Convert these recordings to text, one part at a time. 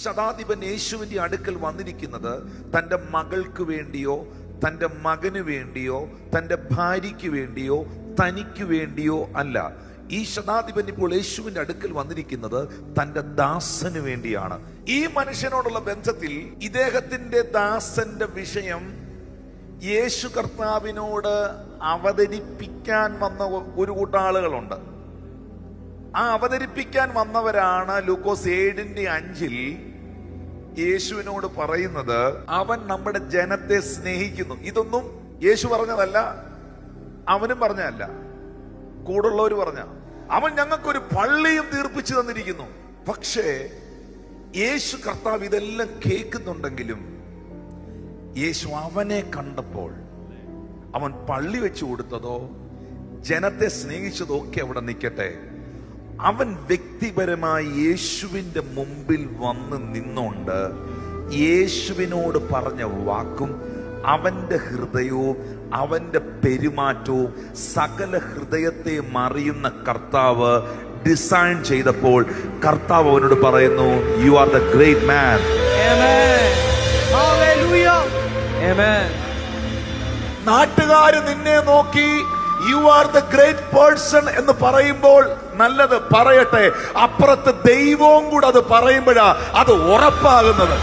ശതാധിപൻ യേശുവിന്റെ അടുക്കൽ വന്നിരിക്കുന്നത് തൻ്റെ മകൾക്ക് വേണ്ടിയോ, തൻ്റെ മകന് വേണ്ടിയോ, തൻ്റെ ഭാര്യയ്ക്ക് വേണ്ടിയോ, തനിക്ക് വേണ്ടിയോ അല്ല. ഈ ശതാധിപൻ ഇപ്പോൾ യേശുവിന്റെ അടുക്കൽ വന്നിരിക്കുന്നത് തൻ്റെ ദാസന് വേണ്ടിയാണ്. ഈ മനുഷ്യനോടുള്ള ബന്ധത്തിൽ ഇദ്ദേഹത്തിന്റെ ദാസന്റെ വിഷയം യേശു കർത്താവിനോട് അവതരിപ്പിക്കാൻ വന്ന ഒരു കൂട്ടം ആളുകളുണ്ട്. ആ അവതരിപ്പിക്കാൻ വന്നവരാണ് ലൂക്കോസ് 7:5 യേശുവിനോട് പറയുന്നത്, അവൻ നമ്മുടെ ജനത്തെ സ്നേഹിക്കുന്നു. ഇതൊന്നും യേശു പറഞ്ഞതല്ല, അവനും പറഞ്ഞതല്ല, കൂടുള്ളവർ പറഞ്ഞ. അവൻ ഞങ്ങൾക്കൊരു പള്ളിയും തീർപ്പിച്ചു തന്നിരിക്കുന്നു. പക്ഷേ യേശു കർത്താവ് ഇതെല്ലാം കേൾക്കുന്നുണ്ടെങ്കിലും യേശു അവനെ കണ്ടപ്പോൾ അവൻ പള്ളി വെച്ചു കൊടുത്തതോ ജനത്തെ സ്നേഹിച്ചതോ ഒക്കെ അവിടെ നിൽക്കട്ടെ, അവൻ വ്യക്തിപരമായി യേശുവിന്റെ മുമ്പിൽ വന്ന് നിന്നുകൊണ്ട് യേശുവിനോട് പറഞ്ഞ വാക്കും അവന്റെ ഹൃദയവും അവന്റെ പെരുമാറ്റവും സകല ഹൃദയത്തെ മറിയുന്ന കർത്താവ് ഡിസൈൻ ചെയ്തപ്പോൾ കർത്താവ് അവനോട് പറയുന്നു, യു ആർ ദ ഗ്രേറ്റ് മാൻ. നാട്ടുകാര് നിന്നെ നോക്കി you are the great person എന്ന് പറയുമ്പോൾ നല്ലത് പറയട്ടെ, അപ്പുറത്ത് ദൈവവും കൂടെ അത് പറയുമ്പോഴാ അത് ഉറപ്പാകുന്നത്.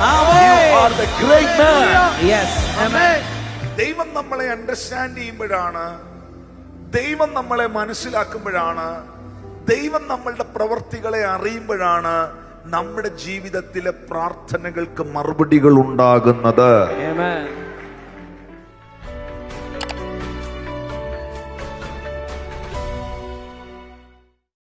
ദൈവം നമ്മളെ അണ്ടർസ്റ്റാൻഡ് ചെയ്യുമ്പോഴാണ്, ദൈവം നമ്മളെ മനസ്സിലാക്കുമ്പോഴാണ്, ദൈവം നമ്മളുടെ പ്രവൃത്തികളെ അറിയുമ്പോഴാണ് നമ്മുടെ ജീവിതത്തിലെ പ്രാർത്ഥനകൾക്ക് മറുപടികൾ ഉണ്ടാകുന്നത്.